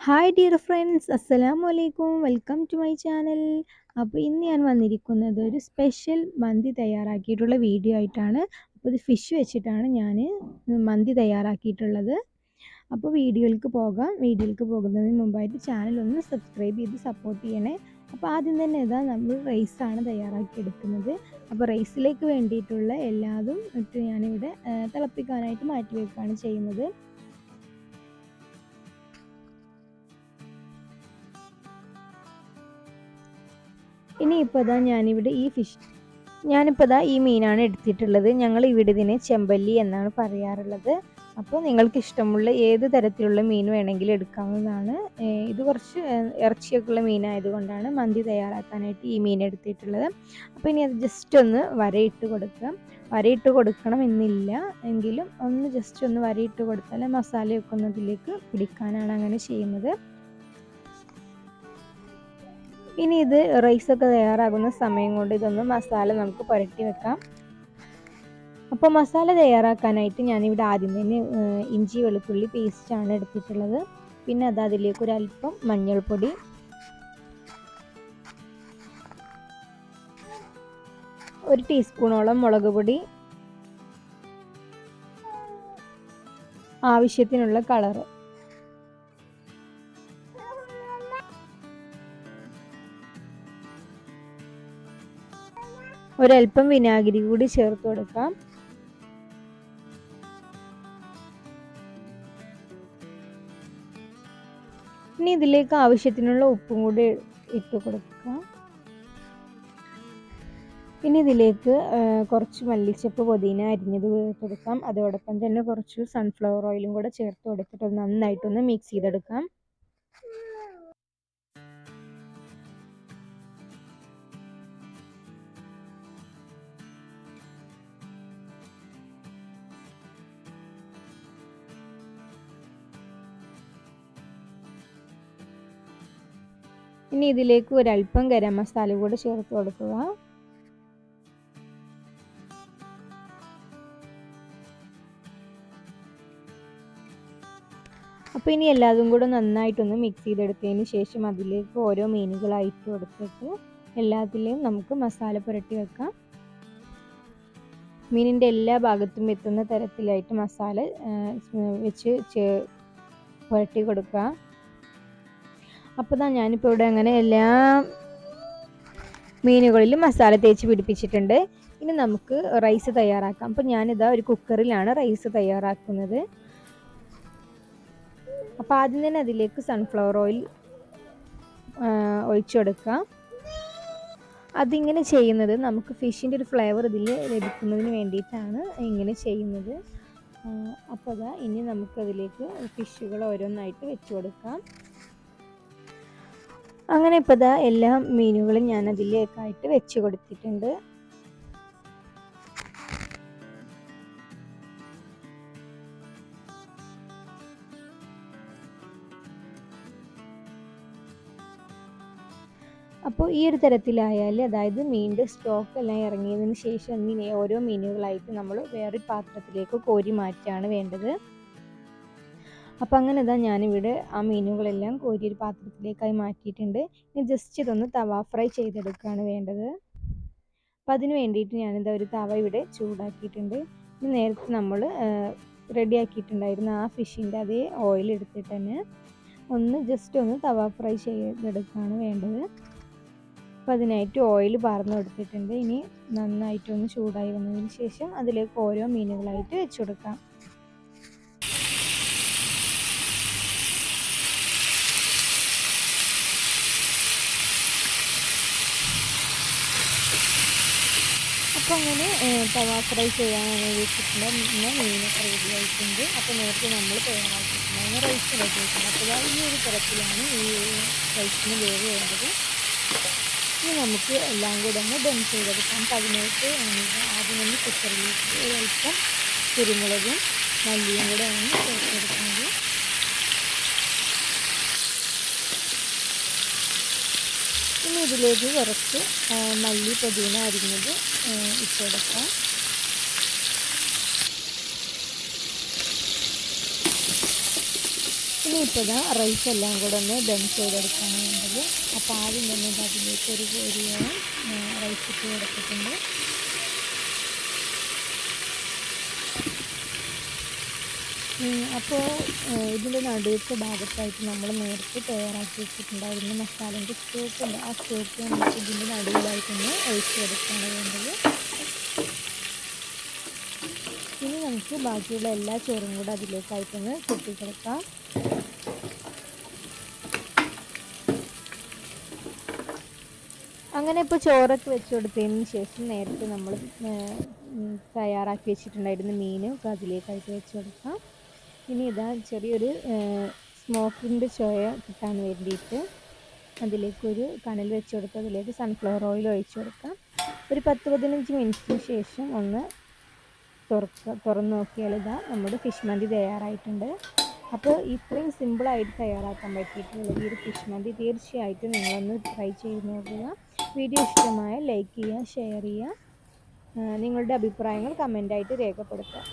Hi dear friends, അസ്സലാമു അലൈക്കും. Welcome to my channel. അപ്പോൾ ഇന്ന് ഞാൻ വന്നിരിക്കുന്നത് ഒരു സ്പെഷ്യൽ മന്തി തയ്യാറാക്കിയിട്ടുള്ള വീഡിയോ ആയിട്ടാണ്. അപ്പോൾ ഇത് ഫിഷ് വെച്ചിട്ടാണ് ഞാൻ മന്തി തയ്യാറാക്കിയിട്ടുള്ളത്. അപ്പോൾ വീഡിയോയിലേക്ക് പോകാം. വീഡിയോയിലേക്ക് പോകുന്നതിന് മുമ്പായിട്ട് ചാനൽ ഒന്ന് സബ്സ്ക്രൈബ് ചെയ്ത് സപ്പോർട്ട് ചെയ്യണേ. അപ്പോൾ ആദ്യം തന്നെ നമ്മൾ റൈസാണ് തയ്യാറാക്കിയെടുക്കുന്നത്. അപ്പോൾ റൈസിലേക്ക് വേണ്ടിയിട്ടുള്ള എല്ലാതും ഇട്ട് ഞാനിവിടെ തിളപ്പിക്കാനായിട്ട് മാറ്റി വയ്ക്കുകയാണ് ചെയ്യുന്നത്. ഇനിയിപ്പോൾ ഞാനിപ്പോൾ ഈ മീനാണ് എടുത്തിട്ടുള്ളത്. ഞങ്ങൾ ഇവിടെ ഇതിനെ ചെമ്പല്ലി എന്നാണ് പറയാറുള്ളത്. അപ്പോൾ നിങ്ങൾക്ക് ഇഷ്ടമുള്ള ഏത് തരത്തിലുള്ള മീൻ വേണമെങ്കിലും എടുക്കാവുന്നതാണ്. ഇത് കുറച്ച് ഇറച്ചിയൊക്കെ ഉള്ള മീനായതുകൊണ്ടാണ് മന്തി തയ്യാറാക്കാനായിട്ട് ഈ മീൻ എടുത്തിട്ടുള്ളത്. അപ്പോൾ ഇനി അത് ജസ്റ്റ് ഒന്ന് വരയിട്ട് കൊടുക്കുക. വരയിട്ട് കൊടുക്കണം എന്നില്ല, എങ്കിലും ഒന്ന് ജസ്റ്റ് ഒന്ന് വരയിട്ട് കൊടുത്താൽ മസാലയൊക്കെ ഒന്നതിലേക്ക് പിടിക്കാനാണ് അങ്ങനെ ചെയ്യുന്നത്. ഇനി ഇത് റൈസൊക്കെ തയ്യാറാകുന്ന സമയം കൊണ്ട് ഇതൊന്ന് മസാല നമുക്ക് പുരട്ടി വെക്കാം. അപ്പോൾ മസാല തയ്യാറാക്കാനായിട്ട് ഞാനിവിടെ ആദ്യം തന്നെ ഇഞ്ചി വെളുത്തുള്ളി പേസ്റ്റാണ് എടുത്തിട്ടുള്ളത്. പിന്നെ അതിലേക്ക് ഒരല്പം മഞ്ഞൾപ്പൊടി, ഒരു ടീസ്പൂണോളം മുളക് പൊടി, ആവശ്യത്തിനുള്ള കളറ്, ഒരല്പം വിനാഗിരി കൂടി ചേർത്ത് കൊടുക്കാം. ഇനി ഇതിലേക്ക് ആവശ്യത്തിനുള്ള ഉപ്പും കൂടി ഇട്ട് കൊടുക്കാം. ഇനി ഇതിലേക്ക് കുറച്ച് മല്ലിച്ചപ്പ് പുതിന അരിഞ്ഞത് കൊടുക്കാം. അതോടൊപ്പം തന്നെ കുറച്ച് സൺഫ്ലവർ ഓയിലും കൂടെ ചേർത്ത് കൊടുത്തിട്ട് നന്നായിട്ടൊന്ന് മിക്സ് ചെയ്തെടുക്കാം. ഇനി ഇതിലേക്ക് ഒരല്പം ഗരം മസാല കൂടി ചേർത്ത് കൊടുക്കുക. അപ്പോൾ ഇനി എല്ലാതും കൂടെ നന്നായിട്ടൊന്ന് മിക്സ് ചെയ്തെടുത്തതിന് ശേഷം അതിലേക്ക് ഓരോ മീനുകളായിട്ട് കൊടുത്തിട്ട് എല്ലാത്തിലെയും നമുക്ക് മസാല പുരട്ടി വെക്കാം. മീനിൻ്റെ എല്ലാ ഭാഗത്തും എത്തുന്ന തരത്തിലായിട്ട് മസാല വെച്ച് പുരട്ടി കൊടുക്കുക. അപ്പോൾ ഞാനിപ്പോൾ ഇവിടെ അങ്ങനെ എല്ലാ മീനുകളിലും മസാല തേച്ച് പിടിപ്പിച്ചിട്ടുണ്ട്. ഇനി നമുക്ക് റൈസ് തയ്യാറാക്കാം. അപ്പോൾ ഞാനിതാ ഒരു കുക്കറിലാണ് റൈസ് തയ്യാറാക്കുന്നത്. അപ്പോൾ ആദ്യം തന്നെ അതിലേക്ക് സൺഫ്ലവർ ഓയിൽ ഒഴിച്ചു കൊടുക്കാം. അതിങ്ങനെ ചെയ്യുന്നത് നമുക്ക് ഫിഷിൻ്റെ ഒരു ഫ്ലേവർ ഇതിൽ ലഭിക്കുന്നതിന് വേണ്ടിയിട്ടാണ് ഇങ്ങനെ ചെയ്യുന്നത്. അപ്പോൾ ഇനി നമുക്കതിലേക്ക് ഫിഷുകൾ ഓരോന്നായിട്ട് വെച്ച് കൊടുക്കാം. അങ്ങനെ ഇപ്പോൾ എല്ലാ മീനുകളും ഞാൻ അതിലേക്കായിട്ട് വെച്ച് കൊടുത്തിട്ടുണ്ട്. അപ്പോൾ ഈ ഒരു തരത്തിലായാൽ, അതായത് മീനിൻ്റെ സ്റ്റോക്ക് എല്ലാം ഇറങ്ങിയതിന് ശേഷം ഇങ്ങനെ ഓരോ മീനുകളായിട്ട് നമ്മൾ വേറൊരു പാത്രത്തിലേക്ക് കോരി മാറ്റുകയാണ് വേണ്ടത്. അപ്പോൾ അങ്ങനെ ഞാനിവിടെ ആ മീനുകളെല്ലാം കോരി ഒരു പാത്രത്തിലേക്കായി മാറ്റിയിട്ടുണ്ട്. ഇനി ജസ്റ്റ് ഇതൊന്ന് തവ ഫ്രൈ ചെയ്തെടുക്കുകയാണ് വേണ്ടത്. അപ്പോൾ അതിന് വേണ്ടിയിട്ട് ഞാനിതാ ഒരു തവ ഇവിടെ ചൂടാക്കിയിട്ടുണ്ട്. ഇനി നേരത്തെ നമ്മൾ റെഡിയാക്കിയിട്ടുണ്ടായിരുന്ന ആ ഫിഷിൻ്റെ അതേ ഓയിൽ എടുത്തിട്ട് തന്നെ ജസ്റ്റ് ഒന്ന് തവ ഫ്രൈ ചെയ്തെടുക്കുകയാണ് വേണ്ടത്. അപ്പോൾ അതിനായിട്ട് ഓയിൽ പാർന്ന് കൊടുത്തിട്ടുണ്ട്. ഇനി നന്നായിട്ടൊന്ന് ചൂടായി വന്നതിന് ശേഷം അതിലേക്ക് ഓരോ മീനുകളായിട്ട് വെച്ച് കൊടുക്കാം. അപ്പോൾ അങ്ങനെ തവ ഫ്രൈ ചെയ്യാനാണ് വെച്ചിട്ടുണ്ട്. പിന്നെ മീനൊക്കെ റെഡി ആയിട്ടുണ്ട്. അപ്പോൾ നേരത്തെ നമ്മൾ തയ്യാറാക്കിയിട്ടുണ്ട് റൈസ് റെഡി ആയിട്ടുണ്ട്. അപ്പോൾ ഈ ഒരു തരത്തിലാണ് ഈ റൈസിന് വേവ് വേണ്ടത്. ഇനി നമുക്ക് എല്ലാം കൂടെ ഒന്ന് ഡം ചെയ്തെടുക്കാം. അപ്പോൾ അതിനായിട്ട് ആദ്യം ഒന്ന് കുക്കറിലേക്ക് ഒരൽപ്പം കുരുമുളകും മല്ലിയും കൂടെ ആണ് ചേർത്തെടുക്കുന്നത്. ഇനി ഇതിലേക്ക് കുറച്ച് മല്ലി പുതിന അരിഞ്ഞത് ഇട്ട് കൊടുക്കാം. ഇനിയിപ്പോൾ ഇതാ റൈസ് എല്ലാം കൂടെ ഒന്ന് ദം ചെയ്തെടുക്കാണ് വേണ്ടത്. അപ്പോൾ ആദ്യം തന്നെ അതിലേക്ക് ഒരു കോരിയോളം റൈസ് ഇട്ട് കൊടുത്തിട്ടുണ്ട്. അപ്പോൾ ഇതിൻ്റെ നടുവത്തെ ഭാഗത്തായിട്ട് നമ്മൾ നേരത്തെ തയ്യാറാക്കി വെച്ചിട്ടുണ്ടായിരുന്ന മസാലേൻ്റെ സ്റ്റോക്കുണ്ട്. ആ സ്റ്റോക്ക് നമുക്ക് ഇതിൻ്റെ നടുവിലായിട്ടൊന്ന് ഒഴിച്ച് കൊടുക്കുകയാണ് വേണ്ടത്. ഇനി നമുക്ക് ബാക്കിയുള്ള എല്ലാ ചോറും കൂടെ അതിലേക്കായിട്ടൊന്ന് കൊട്ടിക്കൊടുക്കാം. അങ്ങനെ ഇപ്പോൾ ചോറൊക്കെ വെച്ച് കൊടുത്തതിന് ശേഷം നേരത്തെ നമ്മൾ തയ്യാറാക്കി വെച്ചിട്ടുണ്ടായിരുന്ന മീനും അതിലേക്കായിട്ട് വെച്ച് കൊടുക്കാം. ഇനി ഇതാ ചെറിയൊരു സ്മോക്കിൻ്റെ ചോയ കിട്ടാൻ വേണ്ടിയിട്ട് അതിലേക്കൊരു കനൽ വെച്ച് കൊടുത്ത് അതിലേക്ക് സൺഫ്ലവർ ഓയിൽ ഒഴിച്ച് കൊടുക്കാം. ഒരു 10-15 മിനിറ്റിന് ശേഷം ഒന്ന് തുറന്ന് നോക്കിയാൽ ഇതാ നമ്മുടെ ഫിഷ് മന്തി തയ്യാറായിട്ടുണ്ട്. അപ്പോൾ ഇത്രയും സിമ്പിളായിട്ട് തയ്യാറാക്കാൻ പറ്റിയിട്ടുള്ള ഈ ഒരു ഫിഷ് മന്തി തീർച്ചയായിട്ടും നിങ്ങളൊന്ന് ട്രൈ ചെയ്ത് നോക്കുക. വീഡിയോ ഇഷ്ടമായ ലൈക്ക് ചെയ്യുക, ഷെയർ ചെയ്യുക, നിങ്ങളുടെ അഭിപ്രായങ്ങൾ കമൻ്റായിട്ട് രേഖപ്പെടുത്തുക.